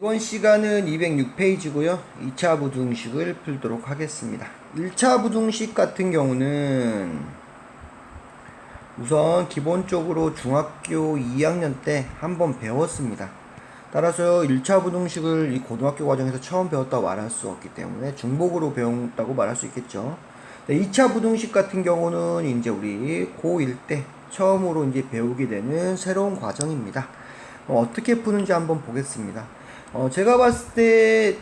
이번 시간은 206페이지고요. 2차 부등식을 풀도록 하겠습니다. 1차 부등식 같은 경우는 우선 기본적으로 중학교 2학년 때 한번 배웠습니다. 따라서 1차 부등식을 이 고등학교 과정에서 처음 배웠다고 말할 수 없기 때문에 중복으로 배웠다고 말할 수 있겠죠. 2차 부등식 같은 경우는 이제 우리 고1 때 처음으로 이제 배우게 되는 새로운 과정입니다. 어떻게 푸는지 한번 보겠습니다. 제가 봤을 때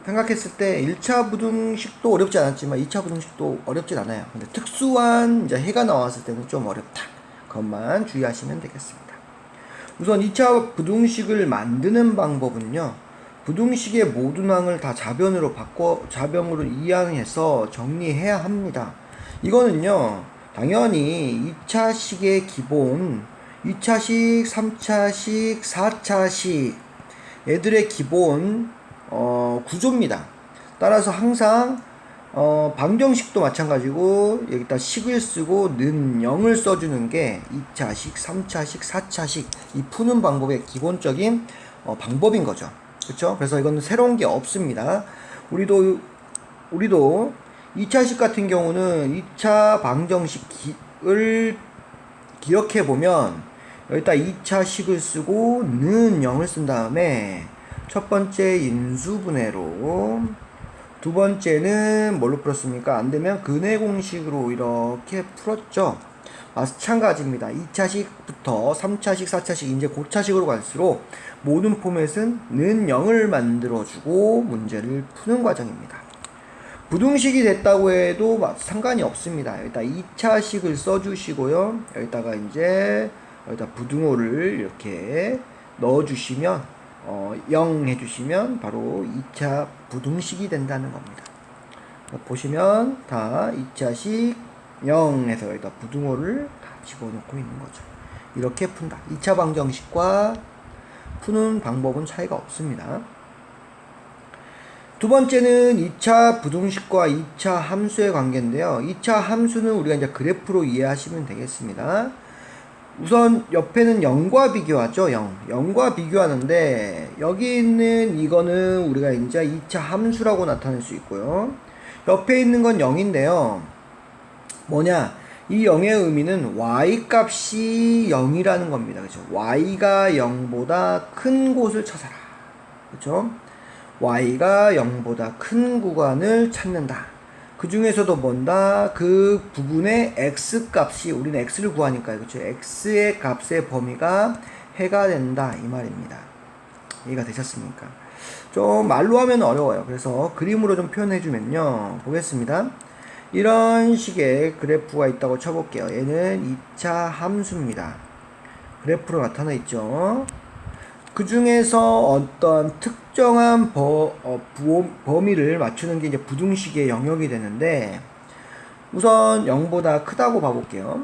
생각했을 때 1차 부등식도 어렵지 않았지만 2차 부등식도 어렵진 않아요. 근데 특수한 이제 해가 나왔을 때는 좀 어렵다. 그것만 주의하시면 되겠습니다. 우선 2차 부등식을 만드는 방법은요. 부등식의 모든 항을 다 자변으로 이항해서 정리해야 합니다. 이거는요. 당연히 2차식의 기본 2차식, 3차식, 4차식 얘들의 기본 구조입니다. 따라서 항상 방정식도 마찬가지고 여기다 식을 쓰고 는 0을 써주는 게 2차식, 3차식, 4차식 이 푸는 방법의 기본적인 방법인 거죠. 그렇죠? 그래서 이건 새로운 게 없습니다. 우리도 2차식 같은 경우는 2차 방정식을 기억해 보면 여기다 2차식을 쓰고 는 0을 쓴 다음에 첫 번째 인수분해로 두 번째는 뭘로 풀었습니까? 안 되면 근해 공식으로 이렇게 풀었죠. 마찬가지입니다. 2차식부터 3차식, 4차식 이제 고차식으로 갈수록 모든 포맷은 는 0을 만들어주고 문제를 푸는 과정입니다. 부등식이 됐다고 해도 상관이 없습니다. 여기다 2차식을 써주시고요. 여기다가 부등호를 이렇게 넣어주시면 0 해주시면 바로 2차 부등식이 된다는 겁니다. 보시면 다 2차식 0 해서 여기다 부등호를 다 집어넣고 있는 거죠. 이렇게 푼다. 2차 방정식과 푸는 방법은 차이가 없습니다. 두 번째는 2차 부등식과 2차 함수의 관계인데요. 2차 함수는 우리가 이제 그래프로 이해하시면 되겠습니다. 우선 옆에는 0과 비교하죠. 0과 비교하는데 여기 있는 이거는 우리가 이제 2차 함수라고 나타낼 수 있고요. 옆에 있는 건 0인데요. 뭐냐? 이 0의 의미는 y 값이 0이라는 겁니다. 그렇죠? y가 0보다 큰 곳을 찾아라. 그렇죠? y가 0보다 큰 구간을 찾는다. 그 중에서도 뭔다? 그 부분의 x값이 우리는 x를 구하니까 그렇죠? x의 값의 범위가 해가 된다 이 말입니다. 이해가 되셨습니까? 좀 말로 하면 어려워요. 그래서 그림으로 좀 표현해 주면요. 보겠습니다. 이런 식의 그래프가 있다고 쳐볼게요. 얘는 2차 함수입니다. 그래프로 나타나 있죠. 그 중에서 어떤 특정한 범위를 맞추는 게 이제 부등식의 영역이 되는데, 우선 0보다 크다고 봐볼게요.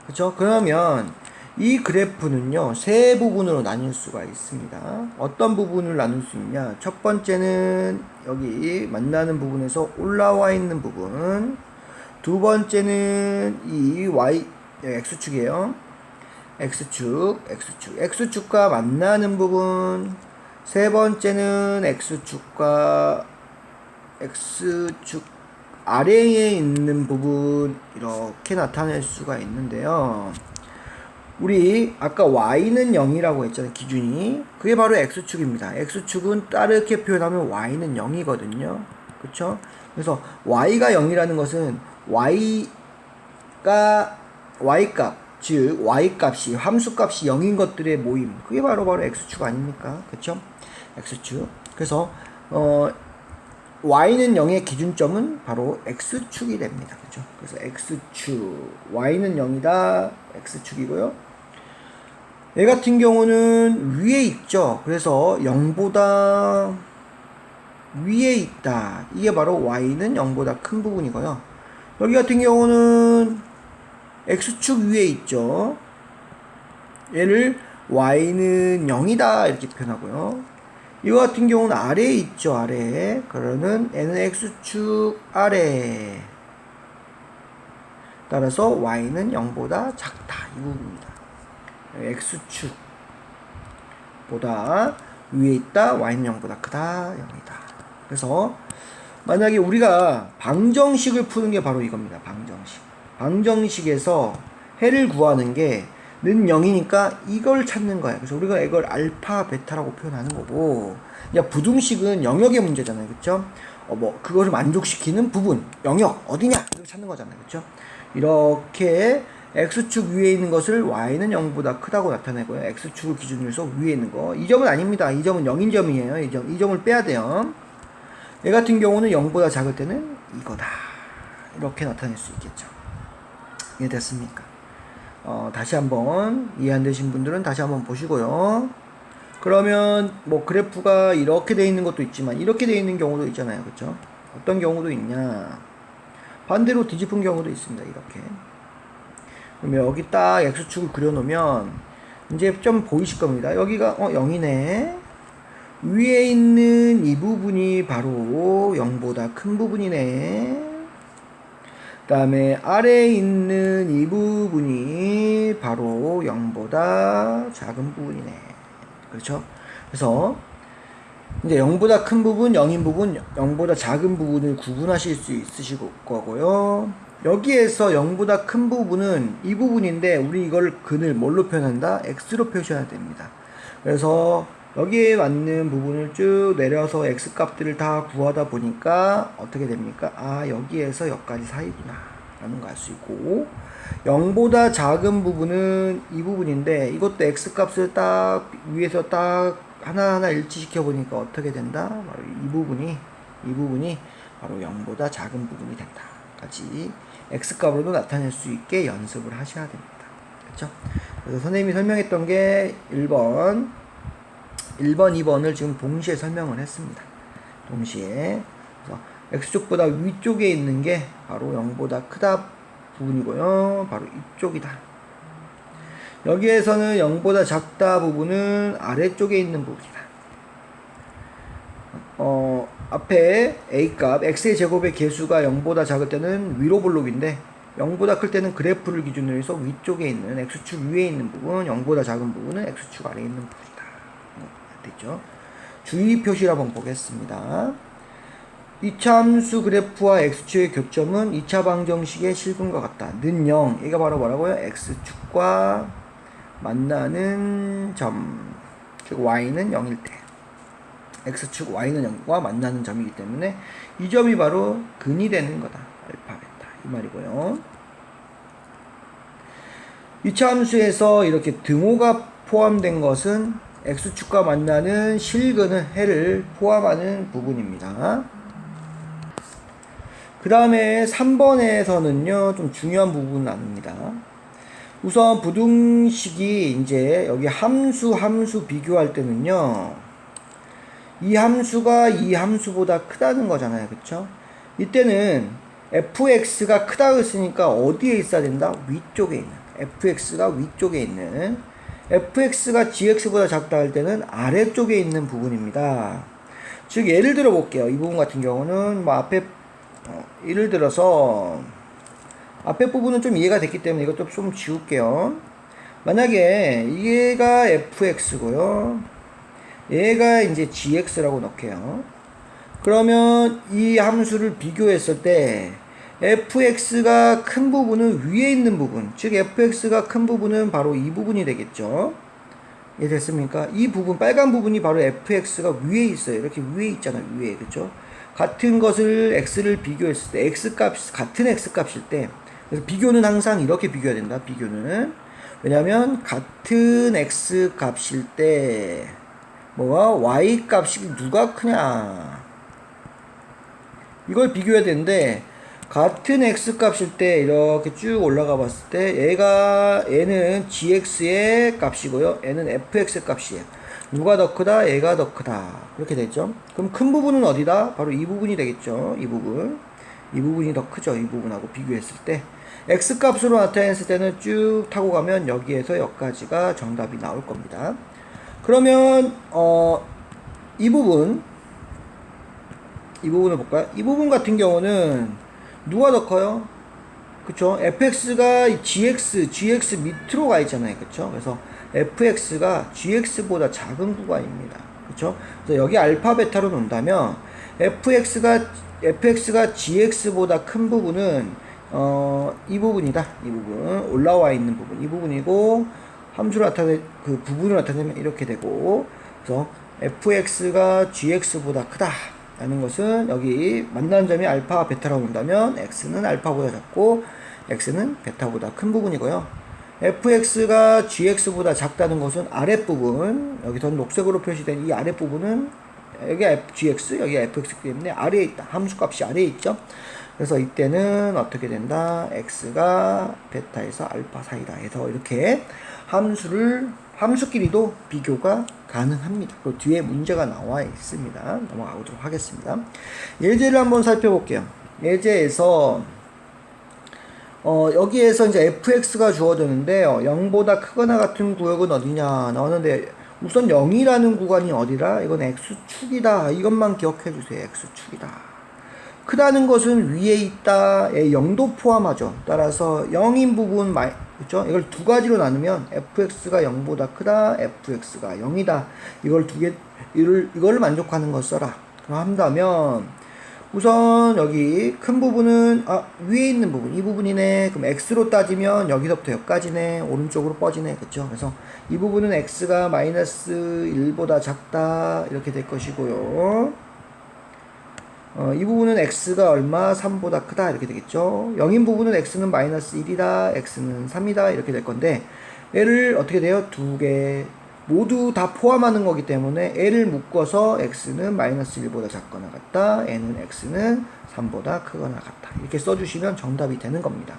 그쵸? 그러면 이 그래프는요, 세 부분으로 나눌 수가 있습니다. 어떤 부분을 나눌 수 있냐? 첫 번째는 여기 만나는 부분에서 올라와 있는 부분, 두 번째는 이 x축이에요. X축과 만나는 부분, 세 번째는 X축 아래에 있는 부분, 이렇게 나타낼 수가 있는데요. 우리 아까 Y는 0이라고 했잖아요. 기준이. 그게 바로 X축입니다. X축은 다르게 표현하면 Y는 0이거든요. 그쵸? 그래서 Y가 0이라는 것은 Y값, 즉 y값이 함수값이 0인 것들의 모임, 그게 바로 X축 아닙니까? 그쵸? X축. 그래서 y는 0의 기준점은 바로 X축이 됩니다. 그죠? 그래서 X축, y는 0이다 X축이고요. 얘 같은 경우는 위에 있죠. 그래서 0보다 위에 있다. 이게 바로 y는 0보다 큰 부분이고요. 여기 같은 경우는 X축 위에 있죠. 얘를 y는 0이다 이렇게 표현하고요. 이거 같은 경우는 아래에 있죠. 아래에. 그러면 얘는 X축 아래. 따라서 y는 0보다 작다 이 부분입니다. X축 보다 위에 있다. y는 0보다 크다. 0이다. 그래서 만약에 우리가 방정식을 푸는 게 바로 이겁니다. 방정식. 방정식에서 해를 구하는 게 는 0이니까 이걸 찾는 거야. 그래서 우리가 이걸 알파, 베타라고 표현하는 거고, 야, 부등식은 영역의 문제잖아요. 그쵸? 그거를 만족시키는 부분, 영역, 어디냐? 이걸 찾는 거잖아요. 그쵸? 이렇게 x축 위에 있는 것을 y는 0보다 크다고 나타내고요. x축을 기준으로 해서 위에 있는 거. 이 점은 아닙니다. 이 점은 0인 점이에요. 이 점을 빼야 돼요. 얘 같은 경우는 0보다 작을 때는 이거다. 이렇게 나타낼 수 있겠죠. 이해됐습니까? 다시 한번 이해 안 되신 분들은 다시 한번 보시고요. 그러면 그래프가 이렇게 돼 있는 것도 있지만 이렇게 돼 있는 경우도 있잖아요. 그쵸? 어떤 경우도 있냐? 반대로 뒤집은 경우도 있습니다. 이렇게. 그러면 여기 딱 x축을 그려놓으면 이제 좀 보이실 겁니다. 여기가 0이네. 위에 있는 이 부분이 바로 0보다 큰 부분이네. 그 다음에 아래에 있는 이 부분이 바로 0보다 작은 부분이네. 그렇죠? 그래서 이제 0보다 큰 부분, 0인 부분, 0보다 작은 부분을 구분하실 수 있으실 거고요. 여기에서 0보다 큰 부분은 이 부분인데 우리 이걸 근을 뭘로 표현한다? x로 표시해야 됩니다. 그래서 여기에 맞는 부분을 쭉 내려서 x 값들을 다 구하다 보니까 어떻게 됩니까? 아, 여기에서 여기까지 사이구나 라는 걸 알 수 있고, 0보다 작은 부분은 이 부분인데 이것도 x 값을 딱 위에서 딱 하나하나 일치시켜 보니까 어떻게 된다? 바로 이 부분이 바로 0보다 작은 부분이 된다 까지 x 값으로도 나타낼 수 있게 연습을 하셔야 됩니다. 그렇죠? 그래서 선생님이 설명했던 게 1번, 2번을 지금 동시에 설명을 했습니다. 동시에. 그래서 x축보다 위쪽에 있는 게 바로 0보다 크다 부분이고요. 바로 이쪽이다. 여기에서는 0보다 작다 부분은 아래쪽에 있는 부분이다. 앞에 a값, x의 제곱의 개수가 0보다 작을 때는 위로 볼록인데 0보다 클 때는 그래프를 기준으로 해서 위쪽에 있는 x축 위에 있는 부분, 0보다 작은 부분은 x축 아래에 있는 부분이다. 됐죠? 주의 표시를 한번 보겠습니다. 2차 함수 그래프와 x축의 교점은 2차 방정식의 실근과 같다. 는 0. 얘가 바로 뭐라고요? x축과 만나는 점. 즉 y는 0일 때. x축 y는 0과 만나는 점이기 때문에 이 점이 바로 근이 되는 거다. 알파, 베타. 이 말이고요. 2차 함수에서 이렇게 등호가 포함된 것은 x축과 만나는 실근은 해를 포함하는 부분입니다. 그 다음에 3번에서는요, 좀 중요한 부분을 나눕니다. 우선 부등식이 이제 여기 함수 비교할 때는요, 이 함수가 이 함수보다 크다는 거잖아요. 그쵸? 이때는 fx가 크다고 했으니까 어디에 있어야 된다? 위쪽에 있는. fx가 위쪽에 있는. fx가 gx보다 작다 할 때는 아래쪽에 있는 부분입니다. 즉 예를 들어 볼게요. 이 부분 같은 경우는 앞에 예를 들어서 앞에 부분은 좀 이해가 됐기 때문에 이것도 좀 지울게요. 만약에 얘가 fx고요. 얘가 이제 gx라고 넣게요. 그러면 이 함수를 비교했을 때 fx가 큰 부분은 위에 있는 부분, 즉 fx가 큰 부분은 바로 이 부분이 되겠죠. 이해됐습니까? 이 부분, 빨간 부분이 바로 fx가 위에 있어요. 이렇게 위에 있잖아요. 위에. 그쵸? 같은 것을 x를 비교했을 때 x값, 같은 x값일 때, 그래서 비교는 항상 이렇게 비교해야 된다. 비교는. 왜냐면 같은 x값일 때 y값이 누가 크냐, 이걸 비교해야 되는데, 같은 x값일 때 이렇게 쭉 올라가 봤을 때 얘는 gx의 값이고요, 얘는 fx의 값이에요. 누가 더 크다? 얘가 더 크다. 그렇게 되죠. 그럼 큰 부분은 어디다? 바로 이 부분이 되겠죠. 이 부분이 더 크죠. 이 부분하고 비교했을 때 x값으로 나타냈을 때는 쭉 타고 가면 여기에서 여기까지가 정답이 나올 겁니다. 그러면 이 부분을 볼까요? 이 부분 같은 경우는 누가 더 커요? 그쵸? fx가 gx 밑으로 가 있잖아요. 그쵸? 그래서 fx가 gx보다 작은 구간입니다. 그렇죠? 그래서 여기 알파 베타로 놓는다면 fx가 gx보다 큰 부분은 이 부분이다. 이 부분 올라와 있는 부분 이 부분이고 함수를 그 부분을 나타내면 이렇게 되고 그래서 fx가 gx보다 크다 라는 것은 여기 만나는 점이 알파 베타라고 본다면 x는 알파보다 작고 x는 베타보다 큰 부분이고요. fx가 gx보다 작다는 것은 아랫부분 여기서 녹색으로 표시된 이 아랫부분은 여기 gx 여기 fx 때문에 아래에 있다. 함수값이 아래에 있죠. 그래서 이때는 어떻게 된다? x가 베타에서 알파 사이다 해서 이렇게 함수끼리도 비교가 가능합니다. 그 뒤에 문제가 나와 있습니다. 넘어가도록 하겠습니다. 예제를 한번 살펴볼게요. 예제에서 여기에서 이제 fx가 주어졌는데요. 0보다 크거나 같은 구역은 어디냐 나오는데 우선 0이라는 구간이 어디라? 이건 x축이다. 이것만 기억해 주세요. x축이다. 크다는 것은 위에 있다. 0도 포함하죠. 따라서 0인 부분 그렇죠? 이걸 두 가지로 나누면 fx가 0보다 크다, fx가 0이다. 이걸 만족하는 거 써라. 그럼 한다면 우선 여기 큰 부분은 위에 있는 부분 이 부분이네. 그럼 x로 따지면 여기서부터 여기까지네. 오른쪽으로 뻗이네. 그렇죠? 그래서 이 부분은 x가 마이너스 1보다 작다 이렇게 될 것이고요. 이 부분은 x가 얼마? 3보다 크다 이렇게 되겠죠. 0인 부분은 x는 마이너스 1이다, x는 3이다 이렇게 될 건데 얘를 어떻게 돼요? 두 개 모두 다 포함하는 거기 때문에 얘를 묶어서 x는 마이너스 1보다 작거나 같다, n은 x는 3보다 크거나 같다 이렇게 써주시면 정답이 되는 겁니다.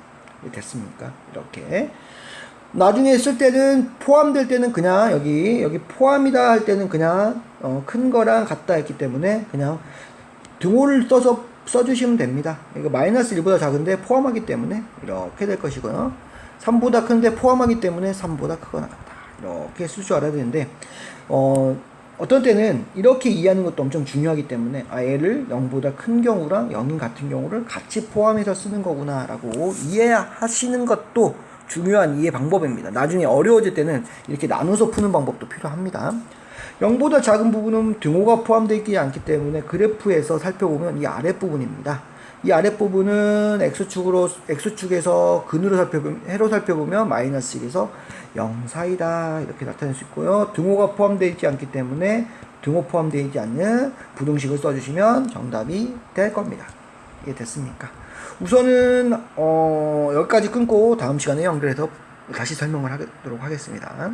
됐습니까? 이렇게 나중에 쓸 때는 포함될 때는 그냥 여기 포함이다 할 때는 그냥 큰 거랑 같다 했기 때문에 그냥 등호를 써주시면 됩니다. 이거 마이너스 1보다 작은데 포함하기 때문에 이렇게 될 것이고요. 3보다 큰데 포함하기 때문에 3보다 크거나 같다. 이렇게 쓸 줄 알아야 되는데 어떤 때는 이렇게 이해하는 것도 엄청 중요하기 때문에 얘를 0보다 큰 경우랑 0인 같은 경우를 같이 포함해서 쓰는 거구나 라고 이해하시는 것도 중요한 이해 방법입니다. 나중에 어려워질 때는 이렇게 나눠서 푸는 방법도 필요합니다. 0보다 작은 부분은 등호가 포함되어 있지 않기 때문에 그래프에서 살펴보면 이 아랫부분입니다. 이 아랫부분은 x축에서 해로 살펴보면 마이너스 1에서 0 사이다 이렇게 나타낼 수 있고요. 등호가 포함되어 있지 않기 때문에 등호 포함되어 있지 않는 부등식을 써주시면 정답이 될 겁니다. 이해됐습니까? 우선은 여기까지 끊고 다음 시간에 연결해서 다시 설명을 하도록 하겠습니다.